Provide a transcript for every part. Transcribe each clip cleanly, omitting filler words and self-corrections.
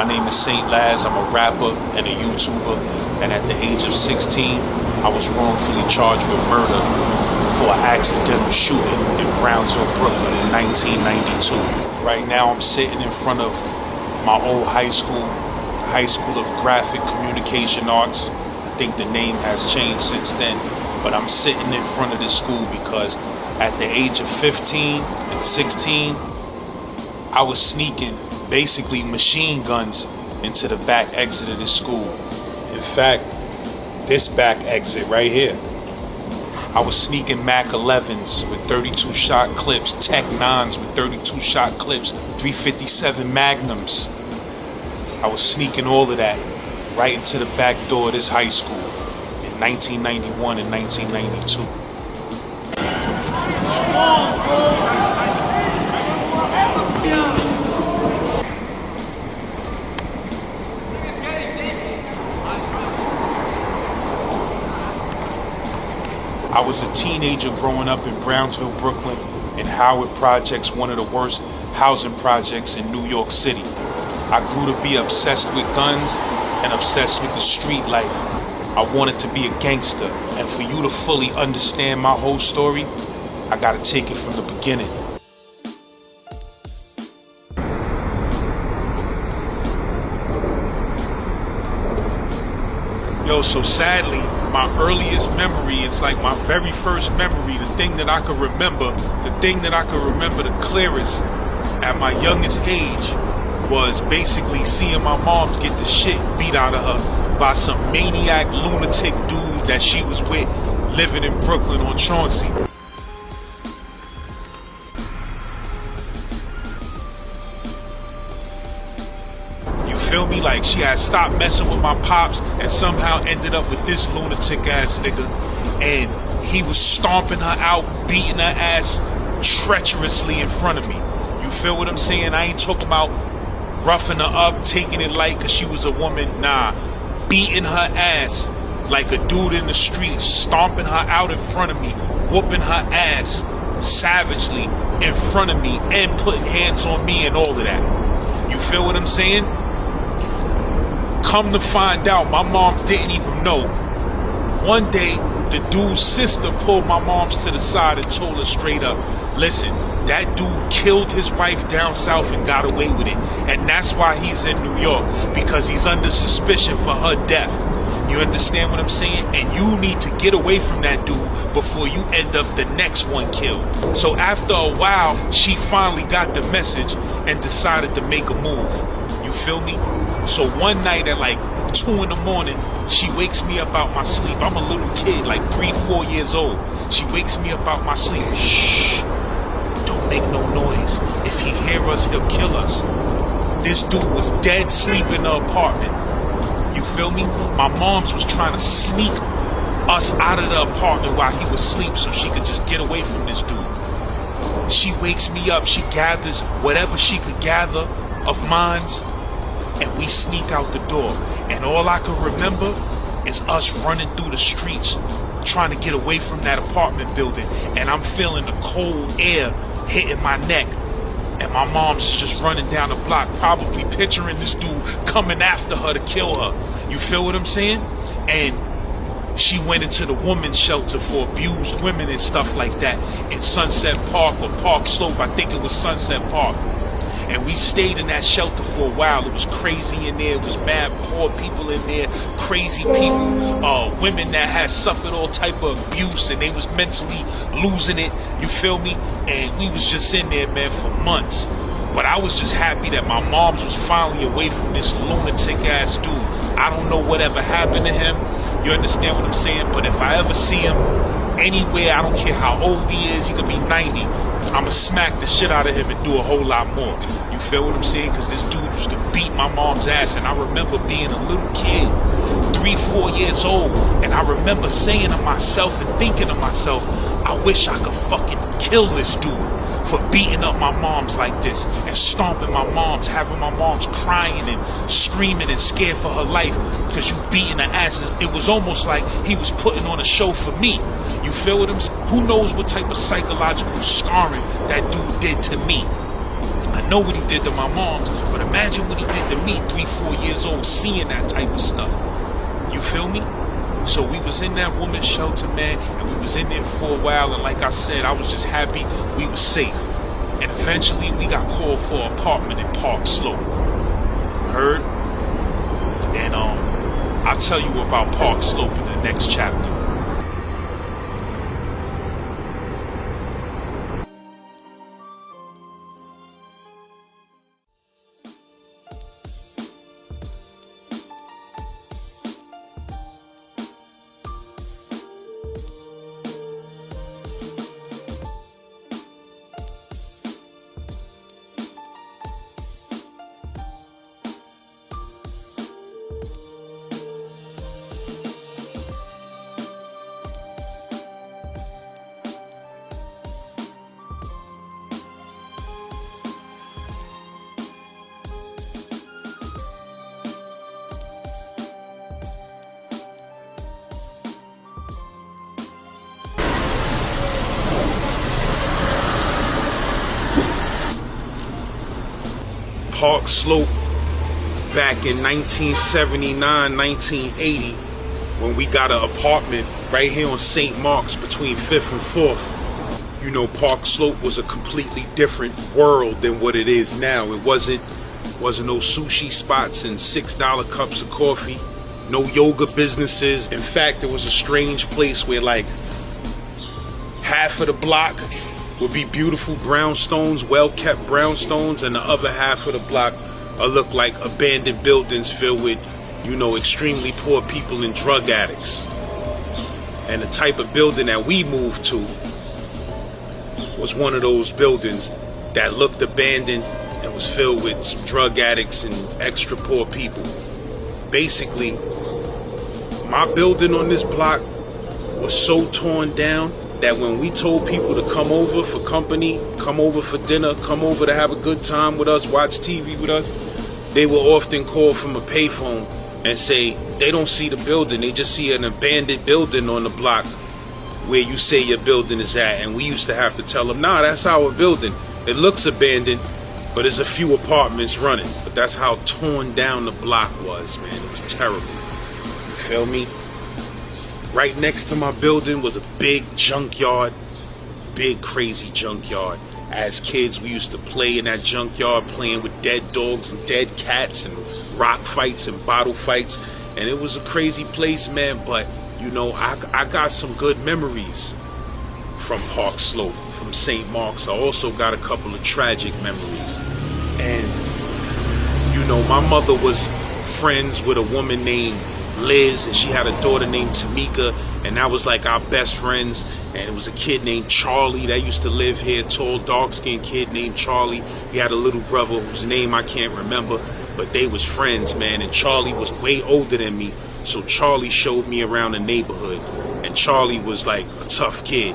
My name is st.laz. I'm a rapper and a YouTuber. And at the age of 16, I was wrongfully charged with murder for an accidental shooting in Brownsville, Brooklyn in 1992. Right now, I'm sitting in front of my old High School of Graphic Communication Arts. I think the name has changed since then, but I'm sitting in front of this school because at the age of 15 and 16, I was sneaking basically machine guns into the back exit of this school. In fact, this back exit right here. I was sneaking Mac 11s with 32 shot clips, Tech 9s with 32 shot clips, 357 Magnums. I was sneaking all of that right into the back door of this high school in 1991 and 1992. I was a teenager growing up in Brownsville, Brooklyn, in Howard Projects, one of the worst housing projects in New York City. I grew to be obsessed with guns and obsessed with the street life. I wanted to be a gangster, and for you to fully understand my whole story, I gotta take it from the beginning. Yo, so sadly, my earliest memory, it's like my very first memory, the thing that I could remember the clearest at my youngest age was basically seeing my mom get the shit beat out of her by some maniac lunatic dude that she was with living in Brooklyn on Chauncey. Feel me? Like, she had stopped messing with my pops and somehow ended up with this lunatic ass nigga, and he was stomping her out, beating her ass treacherously in front of me. You feel what I'm saying? I ain't talking about roughing her up, taking it light cause she was a woman. Nah, beating her ass like a dude in the street, stomping her out in front of me, whooping her ass savagely in front of me, and putting hands on me and all of that. You feel what I'm saying? Come to find out, my moms didn't even know. One day, the dude's sister pulled my moms to the side and told her straight up, listen, that dude killed his wife down south and got away with it. And that's why he's in New York, because he's under suspicion for her death. You understand what I'm saying? And you need to get away from that dude before you end up the next one killed. So after a while, she finally got the message and decided to make a move. You feel me? So one night at like 2 in the morning, she wakes me up out my sleep. I'm a little kid, like 3-4 years old. She wakes me up out my sleep. Shh, don't make no noise. If he hear us, he'll kill us. This dude was dead asleep in the apartment. You feel me? My mom's was trying to sneak us out of the apartment while he was asleep so she could just get away from this dude. She wakes me up, she gathers whatever she could gather of mines, and we sneak out the door. And all I can remember is us running through the streets trying to get away from that apartment building, and I'm feeling the cold air hitting my neck, and my mom's just running down the block, probably picturing this dude coming after her to kill her. You feel what I'm saying? And she went into the women's shelter for abused women and stuff like that in Sunset Park or Park Slope. I think it was Sunset Park. And we stayed in that shelter for a while. It was crazy in there. It was mad poor people in there, crazy people, women that had suffered all type of abuse and they was mentally losing it. You feel me? And we was just in there, man, for months. But I was just happy that my mom's was finally away from this lunatic ass dude. I don't know whatever happened to him. You understand what I'm saying? But if I ever see him anywhere, I don't care how old he is, he could be 90. I'ma smack the shit out of him and do a whole lot more. You feel what I'm saying? Because this dude used to beat my mom's ass, and I remember being a little kid, 3-4 years old, and I remember saying to myself and thinking to myself, I wish I could fucking kill this dude for beating up my moms like this and stomping my moms, having my moms crying and screaming and scared for her life because you beating her asses. It was almost like he was putting on a show for me. You feel what I'm saying? Who knows what type of psychological scarring that dude did to me? I know what he did to my moms, but Imagine what he did to me, 3-4 years old, seeing that type of stuff. You feel me? So we was in that woman's shelter, man, and we was in there for a while, and like I said, I was just happy we was safe. And eventually we got called for an apartment in Park Slope. Heard? And I'll tell you about Park Slope in the next chapter. Park Slope back in 1979, 1980, when we got an apartment right here on St. Mark's between 5th and 4th. You know, Park Slope was a completely different world than what it is now. It wasn't no sushi spots and $6 cups of coffee, no yoga businesses. In fact, it was a strange place where like half of the block would be beautiful brownstones, well-kept brownstones, and the other half of the block look like abandoned buildings filled with, you know, extremely poor people and drug addicts. And the type of building that we moved to was one of those buildings that looked abandoned and was filled with some drug addicts and extra poor people. Basically, my building on this block was so torn down that when we told people to come over for company, come over for dinner, come over to have a good time with us, watch TV with us, they will often call from a payphone and say they don't see the building, they just see an abandoned building on the block where you say your building is at. And we used to have to tell them, nah, that's our building. It looks abandoned, but there's a few apartments running. But that's how torn down the block was, man. It was terrible. You feel me? Right next to my building was a big junkyard, big crazy junkyard. As kids, we used to play in that junkyard, playing with dead dogs and dead cats and rock fights and bottle fights. And it was a crazy place, man. But, you know, I got some good memories from Park Slope, from St. Mark's. I also got a couple of tragic memories. And, you know, my mother was friends with a woman named Liz, and she had a daughter named Tamika, and that was like our best friends. And it was a kid named Charlie that used to live here, tall, dark-skinned kid named Charlie. He had a little brother whose name I can't remember, but they was friends, man. And Charlie was way older than me, so Charlie showed me around the neighborhood, and Charlie was like a tough kid.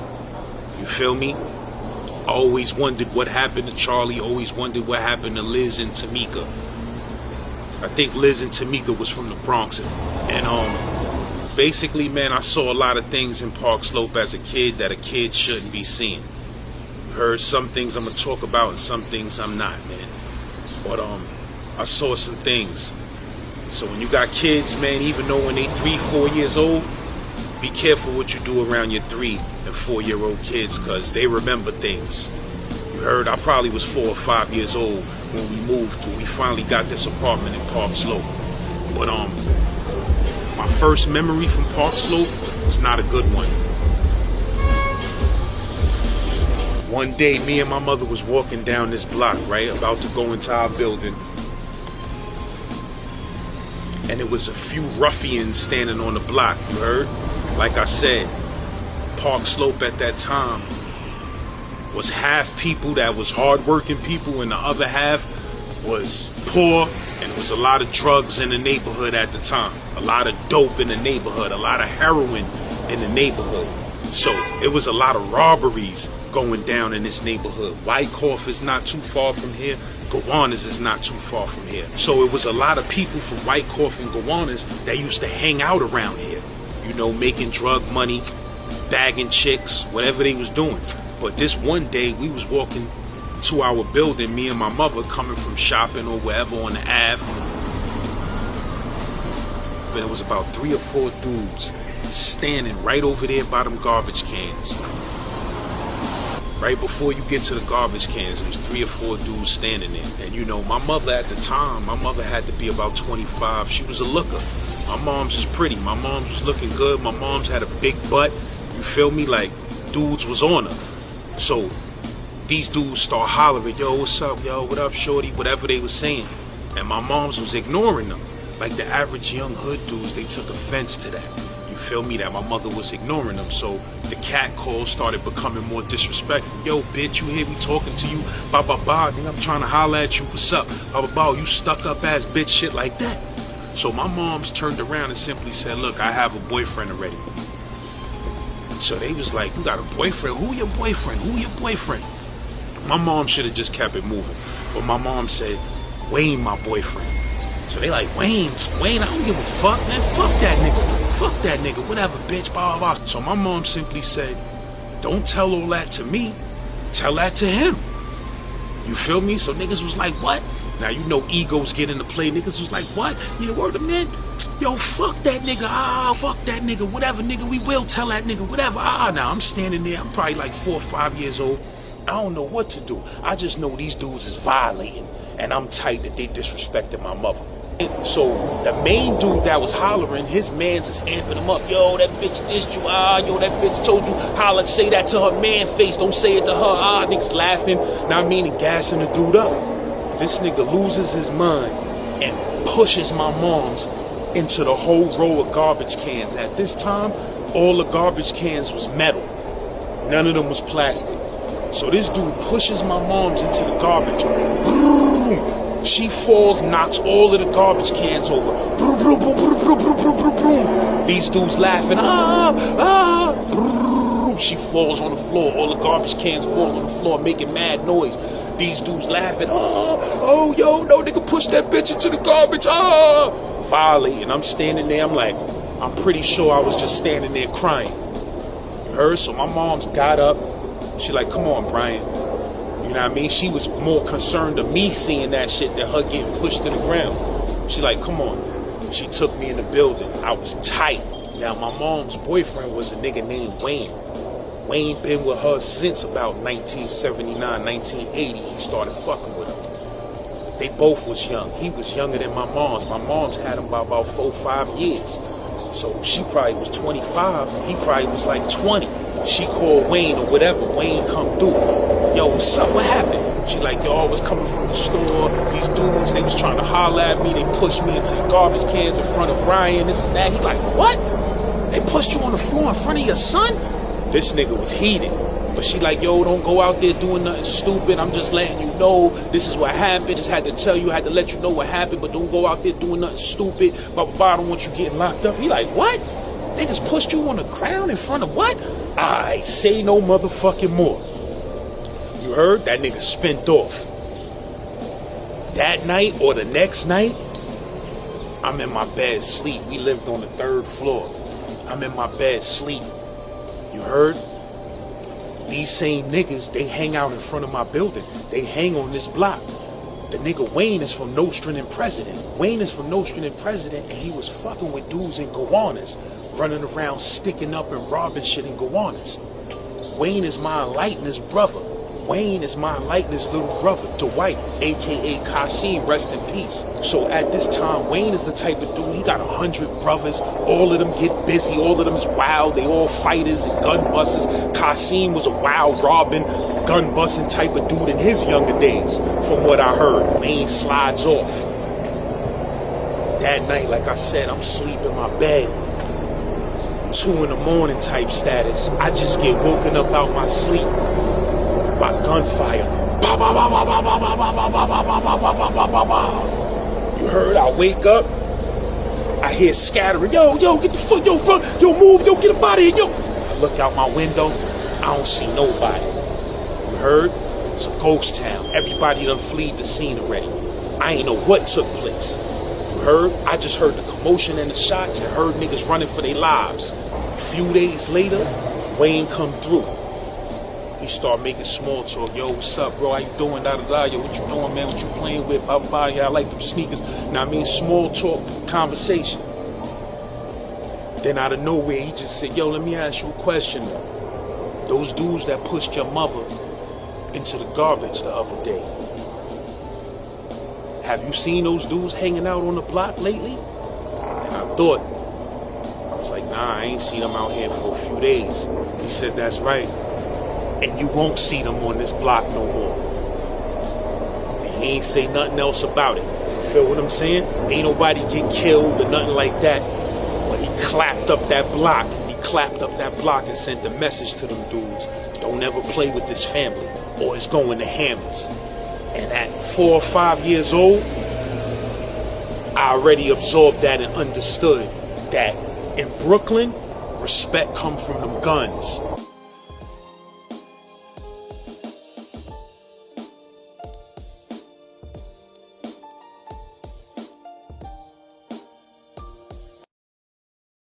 You feel me? I always wondered what happened to Charlie, always wondered what happened to Liz and Tamika. I think Liz and Tamika was from the Bronx. And basically, man, I saw a lot of things in Park Slope as a kid that a kid shouldn't be seeing. You heard some things I'm gonna talk about and some things I'm not, man. But I saw some things. So when you got kids, man, even though when they 3-4 years old, be careful what you do around your 3 and 4-year-old kids, cause they remember things. You heard, I probably was 4 or 5 years old when we moved, when we finally got this apartment in Park Slope. But my first memory from Park Slope is not a good one. One day, me and my mother was walking down this block, right, about to go into our building. And it was a few ruffians standing on the block, you heard? Like I said, Park Slope at that time was half people that was hardworking people, and the other half was poor, and there was a lot of drugs in the neighborhood at the time. A lot of dope in the neighborhood, a lot of heroin in the neighborhood. So it was a lot of robberies going down in this neighborhood. Wyckoff is not too far from here. Gowanus is not too far from here. So it was a lot of people from Wyckoff and Gowanus that used to hang out around here. You know, making drug money, bagging chicks, whatever they was doing. But this one day, we was walking to our building, me and my mother coming from shopping or wherever on the Ave. But it was about 3 or 4 dudes standing right over there by them garbage cans. Right before you get to the garbage cans, there was 3 or 4 dudes standing there. And you know, my mother at the time, my mother had to be about 25. She was a looker. My mom's was pretty. My mom's was looking good. My mom's had a big butt. You feel me? Like, dudes was on her. So, these dudes start hollering, yo, what's up, yo, what up, shorty, whatever they was saying. And my mom's was ignoring them. Like the average young hood dudes, they took offense to that. You feel me? That my mother was ignoring them. So the cat calls started becoming more disrespectful. Yo, bitch, you hear me talking to you? Ba ba ba, nigga, I'm trying to holler at you. What's up? Ba ba ba, you stuck up ass bitch, shit like that. So my mom's turned around and simply said, look, I have a boyfriend already. So they was like, you got a boyfriend? Who your boyfriend? Who your boyfriend? My mom should have just kept it moving. But my mom said, Wayne, my boyfriend. So they like, Wayne, I don't give a fuck, man. Fuck that nigga, whatever, bitch, blah, blah, blah. So my mom simply said, don't tell all that to me. Tell that to him. You feel me? So niggas was like, what? Now, you know, egos get into play. Niggas was like, what? Yeah, word of man. Yo, fuck that nigga. Fuck that nigga. Whatever, nigga. We will tell that nigga. Whatever. Now I'm standing there. I'm probably like 4 or 5 years old. I don't know what to do. I just know these dudes is violating. And I'm tight that they disrespected my mother. So the main dude that was hollering, his mans is amping him up. Yo, that bitch dissed you. Yo, that bitch told you holler, say that to her man face. Don't say it to her. Niggas laughing. Now I mean, and gassing the dude up. This nigga loses his mind and pushes my mom's into the whole row of garbage cans. At this time, all the garbage cans was metal. None of them was plastic. So this dude pushes my mom's into the garbage. Boom! She falls, knocks all of the garbage cans over. Boom, boom, boom, boom, boom, boom, boom, boom, boom. These dudes laughing. Boom. She falls on the floor. All the garbage cans fall on the floor, making mad noise. These dudes laughing. Yo, no nigga, push that bitch into the garbage. Violating. I'm standing there. I'm like, I'm pretty sure I was just standing there crying. You heard? So my mom's got up. She like, come on, Brian. You know what I mean? She was more concerned of me seeing that shit than her getting pushed to the ground. She like, come on. She took me in the building. I was tight. Now, my mom's boyfriend was a nigga named Wayne. Wayne been with her since about 1979, 1980. He started fucking with her. They both was young. He was younger than my mom's. My mom's had him by about 4 or 5 years. So she probably was 25. He probably was like 20. She called Wayne or whatever. Wayne come through. Yo, what's up? What happened? She like, yo, I was coming from the store. These dudes, they was trying to holler at me. They pushed me into the garbage cans in front of Brian, this and that. He like, what? They pushed you on the floor in front of your son? This nigga was heated. But she like, yo, don't go out there doing nothing stupid. I'm just letting you know this is what happened. Just had to tell you, had to let you know what happened, but don't go out there doing nothing stupid. Blah, blah, blah. I don't want you getting locked up. He like, what? Niggas pushed you on the ground in front of what? I say no motherfucking more. You heard? That nigga spent off. That night or the next night, I'm in my bed sleep. We lived on the 3rd floor. I'm in my bed sleep. You heard? These same niggas, they hang out in front of my building. They hang on this block. The nigga Wayne is from Nostrand and President. Wayne is from Nostrand and President, and he was fucking with dudes in Gowanus, running around sticking up and robbing shit in Gowanus. Wayne is my enlightened's brother. Wayne is my enlightened's little brother, Dwight, a.k.a. Kasim, rest in peace. So at this time, Wayne is the type of dude, he got 100 brothers. All of them get busy. All of them is wild. They all fighters and gun busters. Kasim was a wild robbing, gun busting type of dude in his younger days, from what I heard. Wayne slides off. That night, like I said, I'm asleep in my bed. 2 in the morning type status. I just get woken up out my sleep by gunfire. You heard? I wake up. I hear scattering. Yo, get the fuck, yo, run, yo, move, yo, get up out of here, yo. I look out my window. I don't see nobody. You heard? It's a ghost town. Everybody done fled the scene already. I ain't know what took place. You heard? I just heard the commotion and the shots and heard niggas running for their lives. A few days later, Wayne come through. He start making small talk. Yo, what's up, bro? How you doing? Da da da. Yo, what you doing, man? What you playing with? Blah blah. Yeah, I like them sneakers. Now I mean, small talk conversation. Then out of nowhere, he just said, yo, let me ask you a question. Those dudes that pushed your mother into the garbage the other day, have you seen those dudes hanging out on the block lately? And I was like, nah, I ain't seen them out here for a few days. He said, that's right. And you won't see them on this block no more. And he ain't say nothing else about it. You feel what I'm saying? Ain't nobody get killed or nothing like that. But he clapped up that block. He clapped up that block and sent a message to them dudes. Don't ever play with this family or it's going to hammers. And at 4 or 5 years old, I already absorbed that and understood that in Brooklyn, respect comes from them guns.